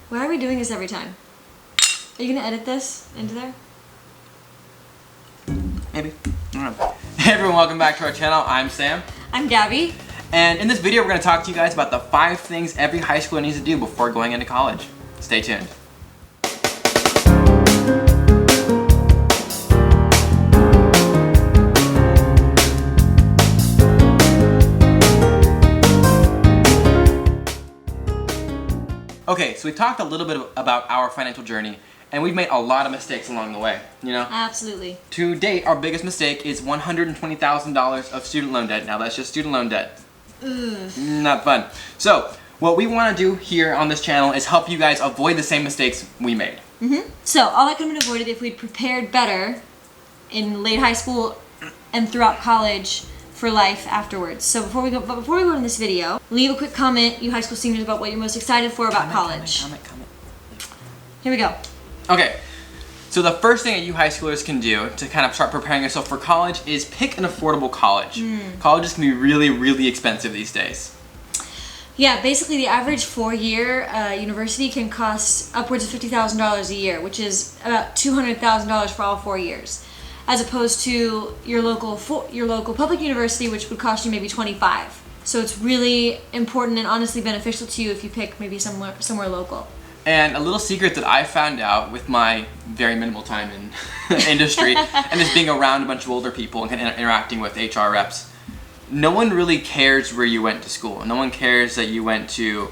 Why are we doing this every time? Are you gonna edit this into there? Maybe. I don't know. Hey everyone, welcome back to our channel. I'm Sam. I'm Gabby. And in this video, we're going to talk to you guys about the 5 things every high schooler needs to do before going into college. Stay tuned. Okay, so we talked a little bit about our financial journey, and we've made a lot of mistakes along the way, you know? Absolutely. To date, our biggest mistake is $120,000 of student loan debt. Now that's just student loan debt. Ugh. Not fun. So, what we want to do here on this channel is help you guys avoid the same mistakes we made. So, all that could have been avoided if we'd prepared better in late high school and throughout college for life afterwards. So before we go in this video, leave a quick comment, you high school seniors, about what you're most excited for about college. Comment. Here we go. Okay, so the first thing that you high schoolers can do to kind of start preparing yourself for college is pick an affordable college. Colleges can be really, really expensive these days. Yeah, basically the average 4-year university can cost upwards of $50,000 a year, which is about $200,000 for all 4 years, as opposed to your local public university, which would cost you maybe $25,000. So it's really important and honestly beneficial to you if you pick maybe somewhere local. And a little secret that I found out with my very minimal time in industry and just being around a bunch of older people and interacting with HR reps, no one really cares where you went to school. No one cares that you went to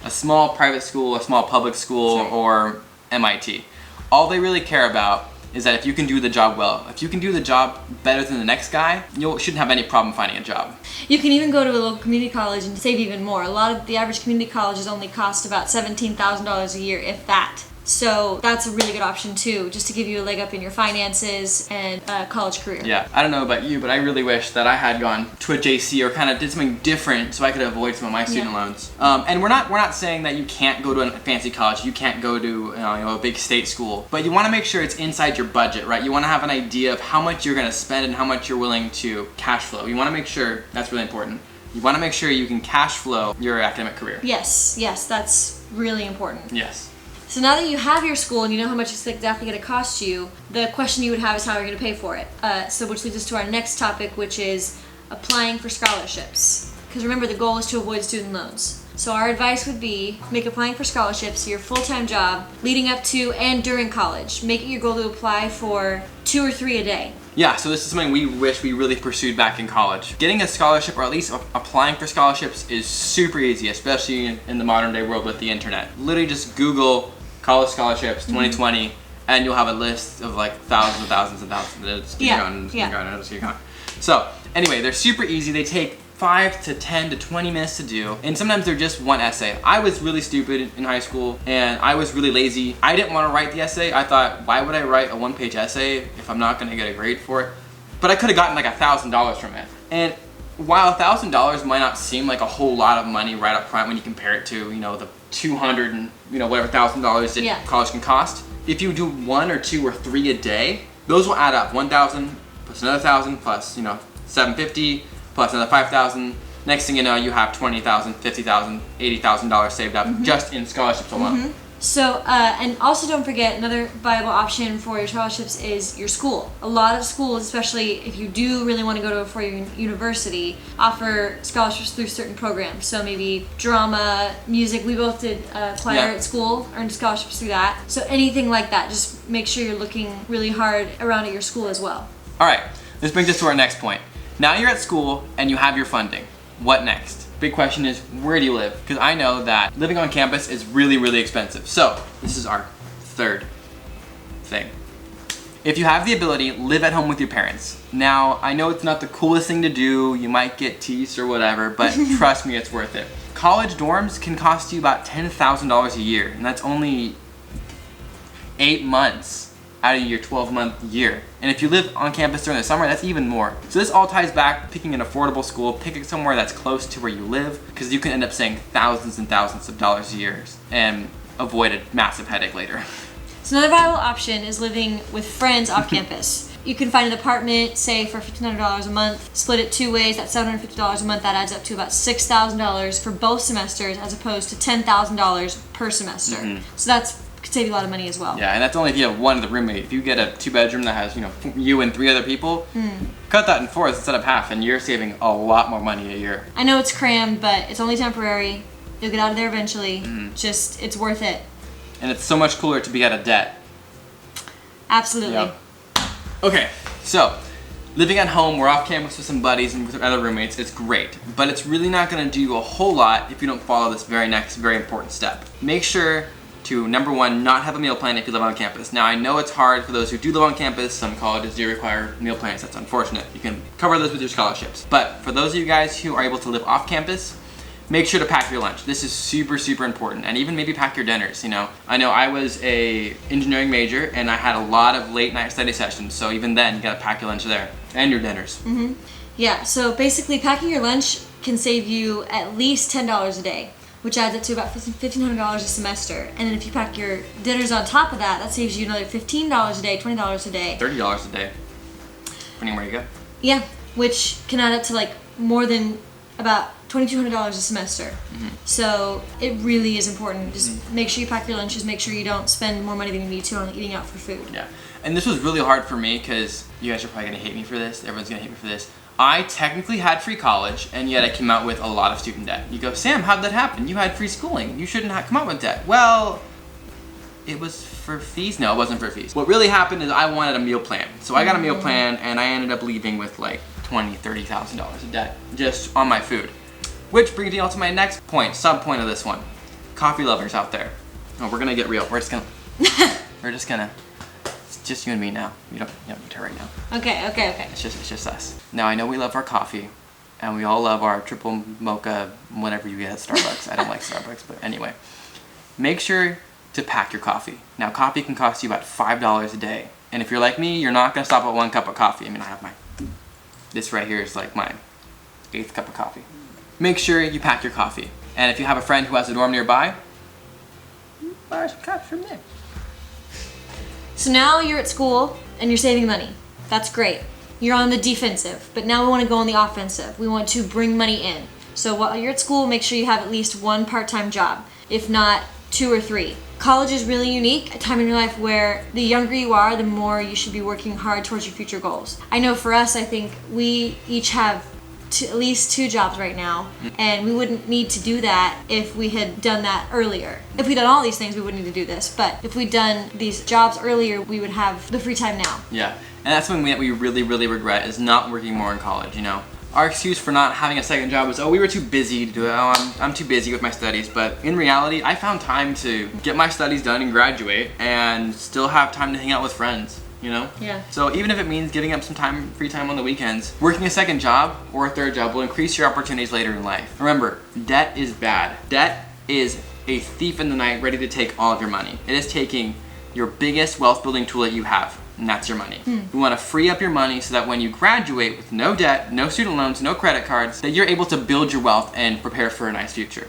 a small private school, a small public school, or MIT. All they really care about is that if you can do the job well. If you can do the job better than the next guy, you shouldn't have any problem finding a job. You can even go to a local community college and save even more. A lot of the average community colleges only cost about $17,000 a year, if that. So that's a really good option too, just to give you a leg up in your finances and college career. Yeah, I don't know about you, but I really wish that I had gone to a JC or kind of did something different so I could avoid some of my student loans. And we're not saying that you can't go to a fancy college, you can't go to a big state school, but you want to make sure it's inside your budget, right? You want to have an idea of how much you're going to spend and how much you're willing to cash flow. You want to make sure, that's really important, you want to make sure you can cash flow your academic career. Yes, that's really important. Yes. So now that you have your school and you know how much it's exactly going to cost you, the question you would have is how you're going to pay for it. Which leads us to our next topic, which is applying for scholarships. Because remember, the goal is to avoid student loans. So our advice would be make applying for scholarships your full-time job leading up to and during college. Make it your goal to apply for 2 or 3 a day. Yeah, so this is something we wish we really pursued back in college. Getting a scholarship, or at least applying for scholarships, is super easy, especially in the modern day world with the internet. Literally just Google college scholarships 2020 and you'll have a list of like thousands and thousands and thousands. Just keep going. So anyway, they're super easy. They take 5 to 10 to 20 minutes to do, and sometimes they're just one essay. I was really stupid in high school and I was really lazy. I didn't want to write the essay. I thought, why would I write a 1-page essay if I'm not going to get a grade for it? But I could have gotten like $1,000 from it. And while $1,000 might not seem like a whole lot of money right up front when you compare it to, the $200 and whatever $1,000 that college can cost, if you do 1 or 2 or 3 a day, those will add up. 1,000 plus another 1,000 plus $750 plus another 5,000. Next thing you know, you have $20,000, $50,000, $80,000 saved up just in scholarships alone. So, and also don't forget, another viable option for your scholarships is your school. A lot of schools, especially if you do really want to go to a 4-year university, offer scholarships through certain programs. So maybe drama, music, we both did choir at school, earned scholarships through that. So anything like that, just make sure you're looking really hard around at your school as well. All right, this brings us to our next point. Now you're at school and you have your funding. What next? Big question is, where do you live? Because I know that living on campus is really, really expensive. So this is our third thing. If you have the ability, live at home with your parents. Now, I know it's not the coolest thing to do. You might get teased or whatever, but trust me, it's worth it. College dorms can cost you about $10,000 a year, and that's only 8 months out of your 12-month year. And if you live on campus during the summer, that's even more. So this all ties back to picking an affordable school, picking somewhere that's close to where you live, because you can end up saving thousands and thousands of dollars a year and avoid a massive headache later. So another viable option is living with friends off campus. you can find an apartment, say for $1,500 a month, split it 2 ways, that's $750 a month. That adds up to about $6,000 for both semesters, as opposed to $10,000 per semester. So that's could save you a lot of money as well. Yeah, and that's only if you have one other roommate. If you get a 2-bedroom that has, you and 3 other people, cut that in 4 instead of half, and you're saving a lot more money a year. I know it's crammed, but it's only temporary. You'll get out of there eventually. Just, it's worth it. And it's so much cooler to be out of debt. Absolutely. Yep. Okay, so living at home, we're off campus with some buddies and with other roommates, it's great. But it's really not gonna do you a whole lot if you don't follow this very important step. Make sure to, number 1, not have a meal plan if you live on campus. Now, I know it's hard for those who do live on campus. Some colleges do require meal plans. That's unfortunate. You can cover those with your scholarships. But for those of you guys who are able to live off campus, make sure to pack your lunch. This is super important. And even maybe pack your dinners, I know I was a engineering major and I had a lot of late night study sessions. So even then, you gotta pack your lunch there and your dinners. Yeah, so basically packing your lunch can save you at least $10 a day, which adds up to about $1,500 a semester. And then if you pack your dinners on top of that, that saves you another $15 a day, $20 a day. $30 a day, depending on where you go. Yeah, which can add up to like more than about $2,200 a semester. So it really is important. Just make sure you pack your lunches, make sure you don't spend more money than you need to on eating out for food. Yeah, and this was really hard for me because you guys are probably gonna hate me for this. Everyone's gonna hate me for this. I technically had free college, and yet I came out with a lot of student debt. You go, Sam, how'd that happen? You had free schooling. You shouldn't have come out with debt. Well, it was for fees? No, it wasn't for fees. What really happened is I wanted a meal plan. So I got a meal plan, and I ended up leaving with like $20,000, $30,000 of debt just on my food. Which brings me on to my next point, sub-point of this one. Coffee lovers out there. Oh, we're gonna get real. We're just gonna, it's just you and me now. You don't need her right now. Okay. It's just us. Now, I know we love our coffee, and we all love our triple mocha, whatever you get at Starbucks. I don't like Starbucks, but anyway. Make sure to pack your coffee. Now, coffee can cost you about $5 a day. And if you're like me, you're not gonna stop at 1 cup of coffee. I mean, I have this right here is like my 8th cup of coffee. Make sure you pack your coffee. And if you have a friend who has a dorm nearby, borrow some cups from there. So now you're at school and you're saving money. That's great. You're on the defensive, but now we want to go on the offensive. We want to bring money in. So while you're at school, make sure you have at least 1 part-time job, if not 2 or 3. College is really unique, a time in your life where the younger you are, the more you should be working hard towards your future goals. I know for us, I think we each have at least 2 jobs right now, and we wouldn't need to do that if we had done that earlier. If we'd done all these things, we wouldn't need to do this, but if we'd done these jobs earlier, we would have the free time now. Yeah, and that's something that we really regret, is not working more in college, Our excuse for not having a second job was, oh, we were too busy to do it. Oh, I'm too busy with my studies. But in reality, I found time to get my studies done and graduate and still have time to hang out with friends, Yeah. So even if it means giving up some time, free time on the weekends, working a second job or a third job will increase your opportunities later in life. Remember, debt is bad. Debt is a thief in the night ready to take all of your money. It is taking your biggest wealth building tool that you have, and that's your money. You want to free up your money so that when you graduate with no debt, no student loans, no credit cards, that you're able to build your wealth and prepare for a nice future.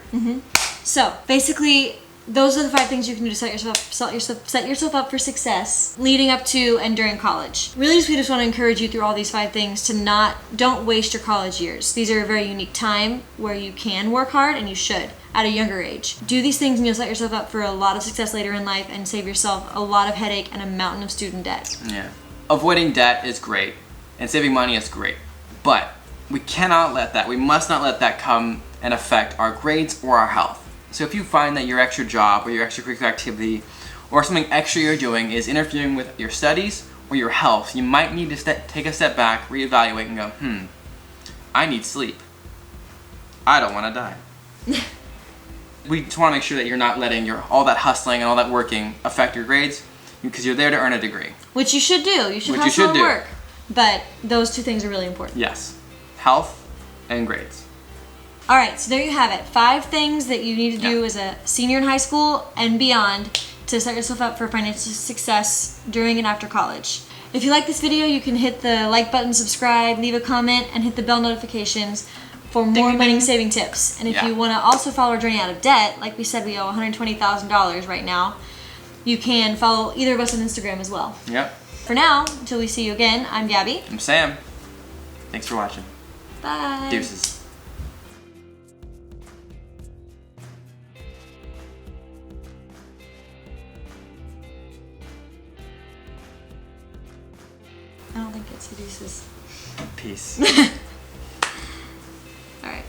So basically, those are the 5 things you can do to set yourself up for success leading up to and during college. Really, we just want to encourage you through all these 5 things to don't waste your college years. These are a very unique time where you can work hard, and you should at a younger age. Do these things and you'll set yourself up for a lot of success later in life and save yourself a lot of headache and a mountain of student debt. Yeah. Avoiding debt is great, and saving money is great, but we must not let that come and affect our grades or our health. So if you find that your extra job or your extracurricular activity or something extra you're doing is interfering with your studies or your health, you might need to take a step back, reevaluate, and go, I need sleep. I don't want to die. We just want to make sure that you're not letting all that hustling and all that working affect your grades, because you're there to earn a degree. Which you should do. You should hustle and work. But those 2 things are really important. Yes. Health and grades. All right, so there you have it. 5 things that you need to do as a senior in high school and beyond to set yourself up for financial success during and after college. If you like this video, you can hit the like button, subscribe, leave a comment, and hit the bell notifications for more money-saving tips. And if you want to also follow our journey out of debt, like we said, we owe $120,000 right now, you can follow either of us on Instagram as well. Yep. For now, until we see you again, I'm Gabby. I'm Sam. Thanks for watching. Bye. Deuces. I don't think it seduces. Peace. Alright.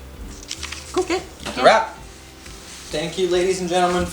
Cool. Good. That's a wrap. Thank you, ladies and gentlemen.